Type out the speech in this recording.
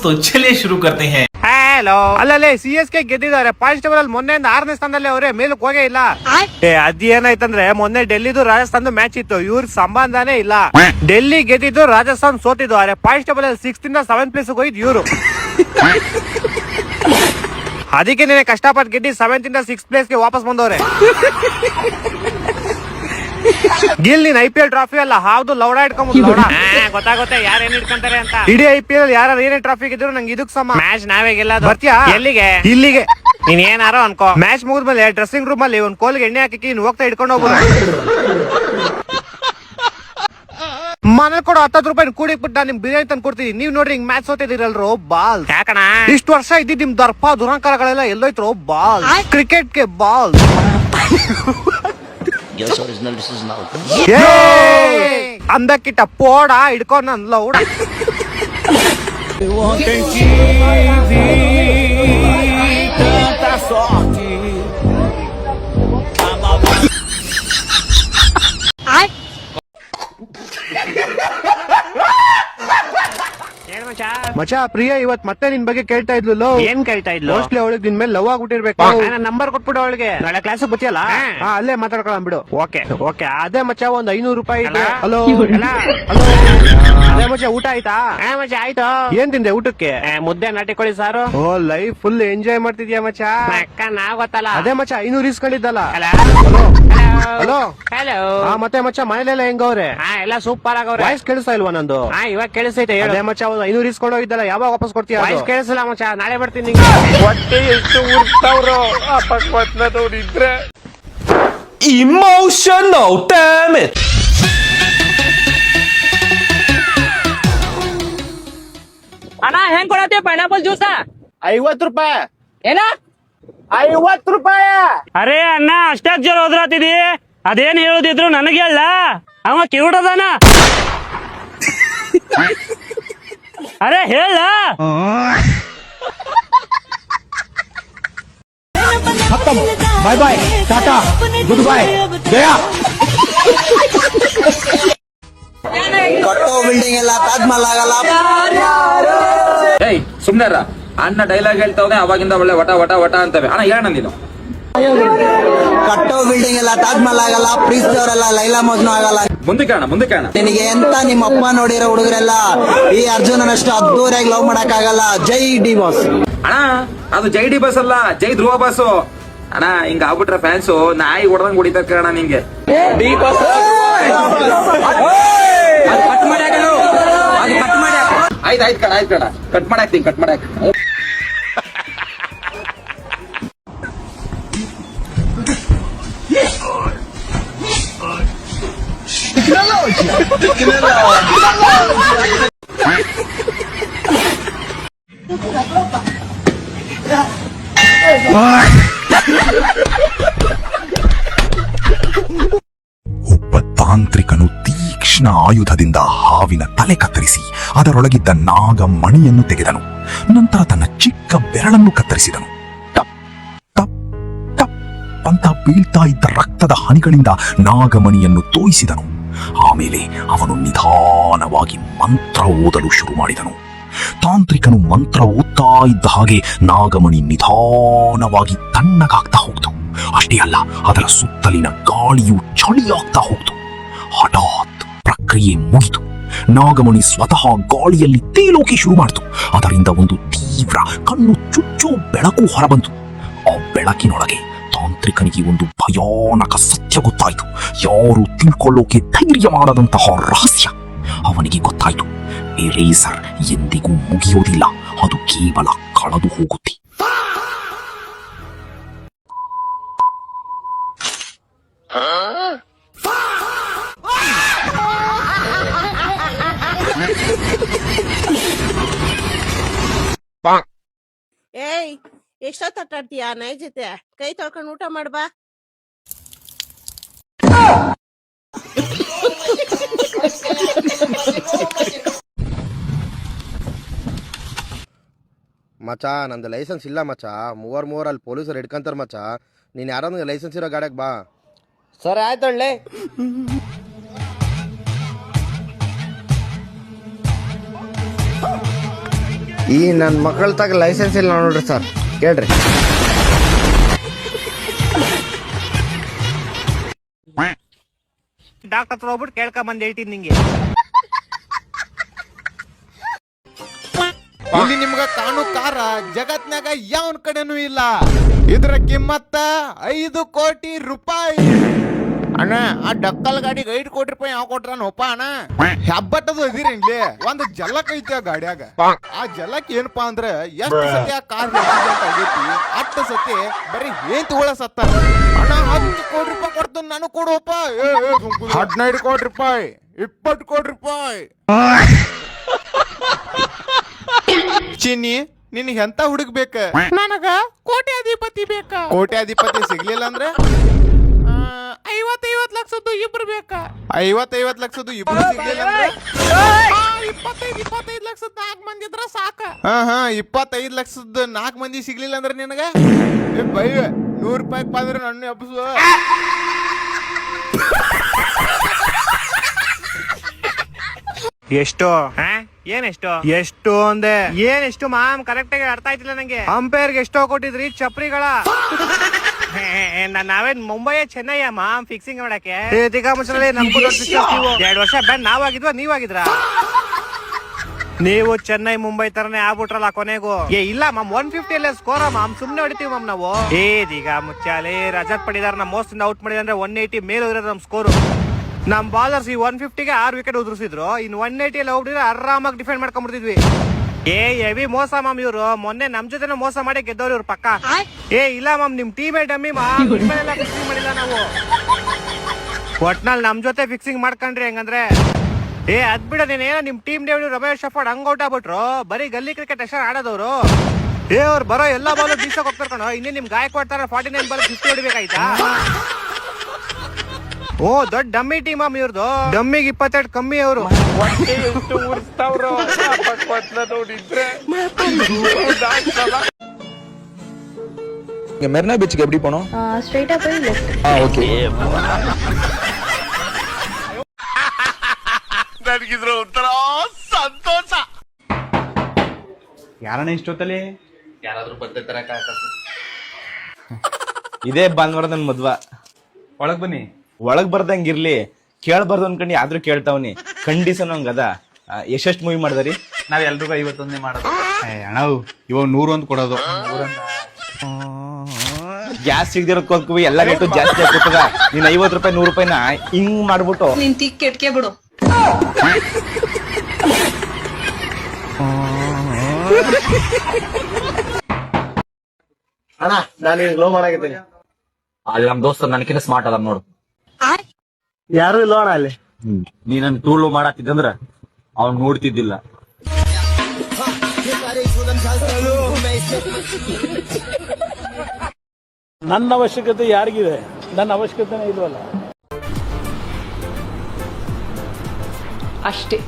तो चलिए शुरू करते हैं। ಹಲೋ ಅಲ್ಲೇ CSK ಗೆದ್ದಿದ್ದಾರೆ. ಪಾಯಿಂಟ್ಸ್ ಟೇಬಲ್ ಅಲ್ಲಿ ಮೊನ್ನೆಯಿಂದ 6ನೇ ಸ್ಥಾನದಲ್ಲಿ ಅವರೇ, ಮೇಲಕ್ಕೆ ಹೋಗೇ ಇಲ್ಲ. ಅದೇನಾಯ್ತಂದ್ರೆ ಮೊನ್ನೆ ಡೆಲ್ಲಿದು ರಾಜಸ್ಥಾನದ ಮ್ಯಾಚ್ ಇತ್ತು, ಇವ್ರ ಸಂಬಂಧನೇ ಇಲ್ಲ. ಡೆಲ್ಲಿ ಗೆದ್ದಿದ್ದು, ರಾಜಸ್ಥಾನ್ ಸೋತಿದ್ದು. ಪಾಯಿಂಟ್ಸ್ ಟೇಬಲ್ ಅಲ್ಲಿ 6th ಇಂದ 7th ಪ್ಲೇಸ್ ಹೋಗಿದ್ದು ಇವ್ರು. ಅದಕ್ಕೆ ನೀನೆ ಕಷ್ಟಪಟ್ಟು ಗೆದ್ದಿ 7th ಇಂದ 6th ಪ್ಲೇಸ್ ಗೆ ವಾಪಸ್ ಬಂದವ್ರೆ. ಗಿಲ್ ನೀನ್ IPL ಟ್ರಾಫಿ ಅಲ್ಲ, ಹಾವ್ದು ಲೌಡ ಇಟ್ಕೊಂಡ್ಬಿಟ್ಟು ಗೊತ್ತಾಗುತ್ತೆ ಯಾರು ಏನ್ ಇಟ್ಕೊಂತಾರೆ ಅಂತ. ಇಡೀ IPL ಯಾರು ಏನೇ ಟ್ರಾಫಿ ಗೆದ್ರು ನಂಗೆ ಇದಕ್ ಸಮ. ಮ್ಯಾಚ್ ನಾವೇ ಗೆಲ್ಲೋದು. ಬರ್ತೀಯಾ? ಎಲ್ಲಿಗೆ? ಇಲ್ಲಿಗೆ. ನೀನ್ ಏನಾರೋ ಅನ್ಕೋ. ಮ್ಯಾಚ್ ಮುಗಿದ್ಮೇಲೆ ಡ್ರೆಸ್ಸಿಂಗ್ ರೂಮ್ ಅಲ್ಲಿ ಒಂದ್ ಕೋಲ್ಗೆ ಎಣ್ಣೆ ಹಾಕಿ ನೀನ್ ಹೋಗ್ತಾ ಇಟ್ಕೊಂಡು ಹೋಗ್ಬೋದು. ಮನೇಲಿ ಕೊಡೋ 10 ರೂಪಾಯಿ ಕೂಡಿಬಿಟ್ಟು ನಿಮ್ ಬಿರಿಯಾನಿ ತಂದು ಕೊಡ್ತೀನಿ. ನೀವ್ ನೋಡ್ರಿ ಹಿಂಗ್ ಮ್ಯಾಚ್ ಸೋತಿದಿರಲ್ರೋ ಬಾಲ್. ಯಾಕಣ ಇಷ್ಟು ವರ್ಷ ಇದ್ದಿದ್ ನಿಮ್ ದರ್ಪ ದುರಂಕಾರಗಳೆಲ್ಲ ಎಲ್ಲೋಯ್ತ್ರೋ ಬಾಲ್. ಕ್ರಿಕೆಟ್ಗೆ ಬಾಲ್. ಅಂದಕ್ಕಿಟ್ಟ ಪೋಡ ಹಿಡ್ಕೊಂಡ್ ನನ್ ಲೌಡ. ಮಚಾ ಪ್ರಿಯಾ ಇವತ್ ಮತ್ತೆ ನಿನ್ ಬಗ್ಗೆ ಕೇಳ್ತಾ ಇದ್ಲು. ಏನ್ ಕೇಳ್ತಾ ಇದ್ಲು? ಮೋಸ್ಟ್ಲಿ ಅವಳಿಗೆ ನಿನ್ ಮೇಲೆ ಲವ್ ಆಗ್ಬಿಟ್ಟಿರ್ಬೇಕು. ನಂಬರ್ ಕೊಟ್ಬಿಡು ಅವಳಿಗೆ. ನಾಳೆ ಕ್ಲಾಸ್ ಬಚ್ಚಿಯಲ್ಲ, ಅಲ್ಲೇ ಮಾತಾಡ್ಕೊಳ್ಳ ಬಿಡು. Okay okay. ಅದೇ ಮಚಾ ಒಂದ್ 500 ರೂಪಾಯಿ. Hello hello. ಅದೇ ಮಚಾ ಊಟ ಆಯ್ತಾ? ಮಚಾ ಆಯ್ತು. ಏನ್ ತಿಂದೆ ಊಟಕ್ಕೆ? ಮುದ್ದೆ ನಾಟಿಕೊಳ್ಳಿ ಸಾರು. ಓ ಲೈಫ್ ಫುಲ್ ಎಂಜಾಯ್ ಮಾಡ್ತಿದ್ಯಾ ಮಚಾ? ಅಕ್ಕ ನಾ ಗೊತ್ತಲ್ಲ. ಅದೇ ಮಚಾ 500 ಇಸ್ಕೊಂಡಿದ್ದಲ್ಲ. Hello hello. ಮತ್ತೆ ಮಚ್ಚ ಮನೇಲೆಲ್ಲ ಹೆಂಗವ್ರೆ? ಎಲ್ಲ ಸೂಪರ್ ಆಗವ್ರೆ. ವಾಯ್ಸ್ ಕೇಳಿಸ್ತಾ ಇಲ್ವಾ ನಂದು? ಇವಾಗ ಕೇಳಿಸ್ತೈತೆ. ಅದೇ ಮಚ್ಚ ಒಂದು 500 ಇಸ್ಕೊಂಡು ಹೋಗಿದ್ದಲ್ಲ, ಯಾವಾಗ ವಾಪಸ್ ಕೊಡ್ತೀಯ? ವಾಯ್ಸ್ ಕೇಳಿಸಲ್ಲ ಮಚ್ಚ, ನಾಳೆ ಬರ್ತೀನಿ. ಹೊಟ್ಟೆ ಎಷ್ಟು ಉರ್ತಾವ್ರು ಅಪಸ್ಮಾತ್ನದವ್ರು ಇದ್ರೆ. Emotional damage. ಅಣ್ಣ ಹೆಂಗ್ ಕೊಡತ್ತೆ ಪೈನಾಪಲ್ ಜ್ಯೂಸ? 50 ರೂಪಾಯಿ. ಏನ 50 ರೂಪಾಯಿ? ಅರೇ ಅಣ್ಣ ಅಷ್ಟಾಕ್ ಜೋರ್ ಹೋದ್ರಾತಿದಿ. ಅದೇನ್ ಹೇಳುದಿದ್ರು ನನಗೆ ಅಲ್ಲ, ಅವ ಕಿವುಡದಾನ. ಅರೆ ಹೇಳ. ಬಾಯ್ ಬಾಯ್, ಟಾಟಾ, ಗುಡ್ ಬಾಯ್, ಗಯಾ. ಕಟ್ಟೋ ಬಿಲ್ಡಿಂಗ್ ಎಲ್ಲ ತಾಜ್ಮಹಲ್ ಆಗಲ್ಲ. ಏಯ್ ಸುಮ್ನೆರ ಅಣ್ಣ ಡೈಲಾಗ್ ಹೇಳ್ತಾವನೆ, ಅವಾಗಿಂದ ಒಳ್ಳೆ ವಟ ವಟ ವಟ ಅಂತವೆ. ಅಣ್ಣ ಹೇಳ ನೀನು. ಕಟ್ಟೋ ಬಿಲ್ಡಿಂಗ್ ಎಲ್ಲ ತಾಜ್ಮಹಲ್ ಆಗಲ್ಲ, ಪ್ರೀತಿಸೋರೆಲ್ಲ ಲೈಲಾ ಮಜ್ನು ಆಗಲ್ಲ. ಮುಂದಕ್ಕೆ ಅಣ್ಣ ಮುಂದಕ್ಕೆ ಅಣ್ಣ. ನಿನಗೆ ಎಂತ ನಿಮ್ಮ ಅಪ್ಪ ನೋಡಿರೋ ಹುಡುಗರೆಲ್ಲ ಈ ಅರ್ಜುನನಷ್ಟು ಅದ್ದೂರಿಯಾಗಿ ಲವ್ ಮಾಡಕ್ ಆಗಲ್ಲ. ಜೈ ಡಿ ಬಾಸ್. ಅಣ್ಣ ಅದು ಜೈ ಡಿ ಬಸ್ ಅಲ್ಲ, ಜೈ ಧ್ರುವ ಬಸ್ಸು. ಅಣ್ಣ ಹಿಂಗ ಆಗ್ಬಿಟ್ರೆ ಫ್ಯಾನ್ಸು ನಾಯಿ ಹೊಡೆದಂಗ್ ಹೊಡಿತಾರೆ ಕಣ ನಿಂಗೆ. ಡಿ ಬಸ್ ಕಟ್ ಮಾಡಿ ಹಾಕಲು, ಅದು ಕಟ್ ಮಾಡಿ ಹಾಕ. ಆಯ್ತು ಕಣ, ಆಯ್ತು ಕಣ, ಕಟ್ ಮಾಡಿ ಹಾಕ್ತೀನಿ, ಕಟ್ ಮಾಡಿ ಹಾಕಿ. ಒಬ್ಬ ತಾಂತ್ರಿಕನು ತೀಕ್ಷ್ಣ ಆಯುಧದಿಂದ ಹಾವಿನ ತಲೆ ಕತ್ತರಿಸಿ ಅದರೊಳಗಿದ್ದ ನಾಗಮಣಿಯನ್ನು ತೆಗೆದನು. ನಂತರ ತನ್ನ ಚಿಕ್ಕ ಬೆರಳನ್ನು ಕತ್ತರಿಸಿದನು. ಟಪ್ ಟಪ್ ಟಪ್ ಅಂತ ಬೀಳ್ತಾ ಇದ್ದ ರಕ್ತದ ಹನಿಗಳಿಂದ ನಾಗಮಣಿಯನ್ನು ತೋಯಿಸಿದನು. ಆಮೇಲೆ ಅವನು ನಿಧಾನವಾಗಿ ಮಂತ್ರ ಓದಲು ಶುರು ಮಾಡಿದನು. ತಾಂತ್ರಿಕನು ಮಂತ್ರ ಓದ್ತಾ ಇದ್ದ ಹಾಗೆ ನಾಗಮಣಿ ನಿಧಾನವಾಗಿ ತಣ್ಣಗಾಗ್ತಾ ಹೋಗ್ತು. ಅಷ್ಟೇ ಅಲ್ಲ, ಅದರ ಸುತ್ತಲಿನ ಗಾಳಿಯು ಚಳಿಯಾಗ್ತಾ ಹೋಗ್ತು. ಹಠಾತ್ ಪ್ರಕ್ರಿಯೆ ಮುಗಿತು. ನಾಗಮಣಿ ಸ್ವತಃ ಗಾಳಿಯಲ್ಲಿ ತೇಲೋಕೆ ಶುರು ಮಾಡಿತು. ಅದರಿಂದ ಒಂದು ತೀವ್ರ ಕಣ್ಣು ಚುಚ್ಚೋ ಬೆಳಕು ಹೊರಬಂತು. ಆ ಬೆಳಕಿನೊಳಗೆ ತಾಂತ್ರಿಕನಿಗೆ ಒಂದು ಭಯಾನಕ ಸತ್ಯ ಗೊತ್ತಾಯಿತು. ಯಾರು ತಿಳ್ಕೊಳ್ಳೋಕೆ ಧೈರ್ಯ ಮಾಡದಂತಹ ರಹಸ್ಯ. ಅವನಿಗೆ ಗೊತ್ತಾಯಿತು, ಎರೇಸರ್ ಎಂದಿಗೂ ಮುಗಿಯೋದಿಲ್ಲ, ಅದು ಕೇವಲ ಕಳೆದು ಹೋಗುತ್ತೆ. ಏಯ್ ಎಷ್ಟೊತ್ತು ಆಟಾಡ್ತೀಯ ನಾಯಿ ಜೊತೆ? ಕೈ ತೊಳ್ಕೊಂಡು ಊಟ ಮಾಡ್ಬಾ. ಮಚಾ ನಂದು ಲೈಸೆನ್ಸ್ ಇಲ್ಲ ಮಚಾ. ಮೂವರಲ್ಲಿ ಪೊಲೀಸರು ಹಿಡ್ಕೊಂತಾರೆ ಮಚಾ. ನೀನು ಯಾರೋ ಲೈಸೆನ್ಸ್ ಇರೋ ಗಾಡಿಗೆ ಬಾ. ಸರಿ ಆಯ್ತು ಒಳ್ಳೆ. ಈ ನನ್ನ ಮಕ್ಕಳ ತಗ ಲೈಸೆನ್ಸ್ ಇಲ್ಲ ನೋಡ್ರಿ ಸರ್, ಕೇಳ್ರಿ. ಡಾಕ್ಟರ್ ಹತ್ರ ಹೋಗ್ಬಿಟ್ಟು ಕೇಳ್ಕೊಂಡ್ ಬಂದ್ ಹೇಳ್ತೀನಿ ನಿಂಗೆ. ಇಲ್ಲಿ ನಿಮ್ಗ ಕಾಣು ಕಾರ ಜಗತ್ನಾಗ ಯಾವನ್ ಕಡೆನೂ ಇಲ್ಲ. ಇದ್ರ ಕಿಮ್ಮತ್ತ 5 ಕೋಟಿ ರೂಪಾಯಿ. ಅಣ್ಣ ಆ ಡಕ್ಕಲ್ ಗಾಡಿಗೆ 5 ಕೋಟಿ ರೂಪಾಯಿ ಯಾವ ಕೊಟ್ರನಪ್ಪ ಅಣ್ಣ? ಹೆಬ್ಬಟ್ಟದು ಅದಿರಿ ಒಂದ್ ಜಲಕ್ ಐತಿ ಆ ಗಾಡಿಯಾಗ. ಆ ಜಲಕ್ ಏನಪ್ಪಾ ಅಂದ್ರೆ ಎಷ್ಟು ಸತಿ ಆ ಕಾರ್ ಆಗೈತಿ ಅಷ್ಟು ಸತಿ ಬರೀ ಏನ್ ತಗೊಳ ಸತ್ತ. ಅಣ್ಣ 10 ಕೋಟಿ ರೂಪಾಯಿ ಕೊಡ್ತೀನಿ ನಾನು ಕೊಡುವಪ್ಪ. 15 ಕೋಟಿ ರೂಪಾಯಿ, 20 ಕೋಟಿ ರೂಪಾಯಿ. ಚಿನ್ನಿ ನಿನಗೆ ಎಂತ ಹುಡುಗ ಬೇಕ? ನನಗ ಕೋಟ್ಯಾಧಿಪತಿ ಬೇಕ. ಕೋಟ್ಯಾಧಿಪತಿ ಸಿಗ್ಲಿಲ್ಲ ಅಂದ್ರೆ 50 ಲಕ್ಷದ್ದು ಇಬ್ರು ಬೇಕ. 50 ಲಕ್ಷದ್ದು ಇಬ್ರು ಸಿಗ್ಲಿಲ್ಲ ಅಂದ್ರೆ 25 ಲಕ್ಷದ 4 ಮಂದಿ ಇದ್ರ ಸಾಕ. 25 ಲಕ್ಷದ 4 ಮಂದಿ ಸಿಗ್ಲಿಲ್ಲ ಅಂದ್ರೆ ನಿನಗ ಬೈ 100 ರೂಪಾಯಿ ಬಂದ್ರೆ ನನ್ನ ಹಬ್ಬಸು. ಎಷ್ಟು ಏನೆಷ್ಟು ಎಷ್ಟು ಅಂದೆ ಏನೆಷ್ಟು ಮಾಮ್ ಕರೆಕ್ಟ್ ಆಗಿ ಅರ್ಥ ಆಯ್ತಿಲ್ಲ ನಂಗೆ. ಅಂಪೈರ್ಗೆ ಎಷ್ಟೋ ಕೊಟ್ಟಿದ್ರಿ ಚಪ್ರಿಗಳ? ನಾವೇನ್ ಮುಂಬೈ ಚೆನ್ನೈ ಮಾಮ್ ಫಿಕ್ಸಿಂಗ್ ಮಾಡಕ್ಕೆ? 2 ವರ್ಷ ಬ್ಯಾನ್ ನಾವಾಗಿದ್ವಾ ನೀವಾಗಿದ್ರ? ನೀವು ಚೆನ್ನೈ ಮುಂಬೈ ತರನೇ ಆಗ್ಬಿಟ್ರಲ್ಲ ಕೊನೆಗೂ. ಇಲ್ಲ ಮಾಮ್ 150 ಸ್ಕೋರ್ ಮಾಮ್, ಸುಮ್ನೆ ಹೊಡಿತೀವಿ ಮಾಮ್ ನಾವು. ಈಗ ಮುಚ್ಚಾಲೆ ರಜತ್ ಪಡಿದಾರ್ ನಮ್ಮ ಮೋಸ್ಟ್ ಔಟ್ ಮಾಡಿದ್ರೆ 180 ಮೇಲೆ ಹೋಗಿರೋದು ನಮ್ ಸ್ಕೋರ್. ನಮ್ ಬಾಲರ್ಸ್ ಈ 150ಗೆ 6 ವಿಕೆಟ್ ಉದುರಿಸಿದ್ರು. ಇನ್ 180 ಎಲ್ಲ ಹೋಗ್ಬಿಟ್ರೆ ಆರಾಮಾಗಿ ಡಿಫೆಂಡ್ ಮಾಡ್ಕೊಂಡ್ಬಿಡ್ತಿದ್ವಿ. ಹೆವಿ ಮೋಸ ಮಾಮ್ ಇವ್ರು. ಮೊನ್ನೆ ನಮ್ ಜೊತೆ ಮೋಸ ಮಾಡಿ ಗೆದ್ದವ್ರು ಇವ್ರು ಪಕ್ಕ. ಇಲ್ಲ ಮಾಮ್ ನಿಮ್ ಟೀಮೇ ಡಮ್ಮಿ ಮಾಮ್, ಫಿಕ್ಸಿಂಗ್ ಮಾಡಿಲ್ಲ ನಾವು. ಒಟ್ನಲ್ಲಿ ನಮ್ ಜೊತೆ ಫಿಕ್ಸಿಂಗ್ ಮಾಡ್ಕೊಂಡ್ರಿ ಹೆಂಗಂದ್ರೆ ಅದ್ ಬಿಡ. ನೀನೇನೋ ನಿಮ್ ಟೀಮ್ ಡೇವಿಡ್ ರಮೇಶ್ ಶಫರ್ಡ್ ಹಂಗ್ ಔಟ್ ಆಗ್ಬಿಟ್ರು. ಬರೀ ಗಲ್ಲಿ ಕ್ರಿಕೆಟ್ ಅಷ್ಟೇ ಆಡೋದವ್ರು. ಅವ್ರು ಬರೋ ಎಲ್ಲಾ ಬಾಲ್ ಡೀಸಕ್ ಹೋಗ್ತಾರ ಕಣೋ. ಇನ್ನೇ ನಿಮ್ ಗಾಯಕ್ವಾಡ್ 49 ಬಾಲ್ 50 ಹೊಡಿಬೇಕಾಯ್ತಾ? ಓ ದೊಡ್ಡ ಡಮ್ಮಿ ಟೀಮ್ ಮಾಮ್ ಇವ್ರದು. ಡಮ್ಮಿಗೆ 22 ಕಮ್ಮಿ ಅವರು. மெரினா பீச்சுக்கு எப்படி போனோம்? ஸ்ட்ரைட்டா போய் லெஃப்ட். ஓகே. ನನಗಿದ್ರ ಒಂಥರ ಸಂತೋಷ. ಯಾರಣ್ಣ ಇಷ್ಟೊತ್ತಲ್ಲಿ? ಯಾರಾದ್ರೂ ಬರ್ತೇ ತರಕ ಇದೇ ಭಾನುವಾರ ನನ್ ಮದ್ವ. ಒಳಗ್ ಬನ್ನಿ. ಒಳಗ್ ಬರ್ದಂಗಿರ್ಲಿ, ಕೇಳ್ಬಾರ್ದು ಅನ್ಕಂಡು ಆದ್ರೂ ಕೇಳ್ತಾವ್ನಿ. ಕಂಡೀಷನ್ ಹಂಗ ಅದ. ಎಷ್ಟೆಷ್ಟು ಮೂವಿ ಮಾಡ್ದಾರಿ? ನಾವ್ ಎಲ್ರಿಗೂ 51 ಮಾಡೋದು. ಅಣ್ಣ ಇವಾಗ 101 ಕೊಡೋದು. ಗ್ಯಾಸ್ ಸಿಗದಿರೋದಕ್ಕೂ ಎಲ್ಲ ರೇಟು ಜಾಸ್ತಿ ಆಗ್ಬಿಟ್ಟದ. ನೀನ್ 50 ರೂಪಾಯಿ 100 ರೂಪಾಯಿನ ಹಿಂಗ್ ಮಾಡ್ಬಿಟ್ಟು ನಿನ್ ತಿಕ್ ಕೆಟ್ಕೆ ಬಿಡು. ಅಣ್ಣ ನಾನು ಲೋ ಮಾಡಾಕಿದ್ದೀನಿ. ಅಲ್ಲಿ ನಮ್ ದೋಸ್ತ ನನಕಿನ್ನ ಸ್ಮಾರ್ಟ್ ಅದ ನೋಡು. ಯಾರು ಇಲ್ಲ ಅಣ್ಣ ಅಲ್ಲಿ. ನೀ ನನ್ ಟೂಲ್ ಮಾಡಾತಿದ್ದಂದ್ರ ಅವ್ನ್ ನೋಡ್ತಿದ್ದಿಲ್ಲ. ನನ್ನ ಅವಶ್ಯಕತೆ ಯಾರಿಗಿದೆ? ನನ್ನ ಅವಶ್ಯಕತೆನೇ ಇಲ್ವಲ್ಲ. ಅಷ್ಟೇ.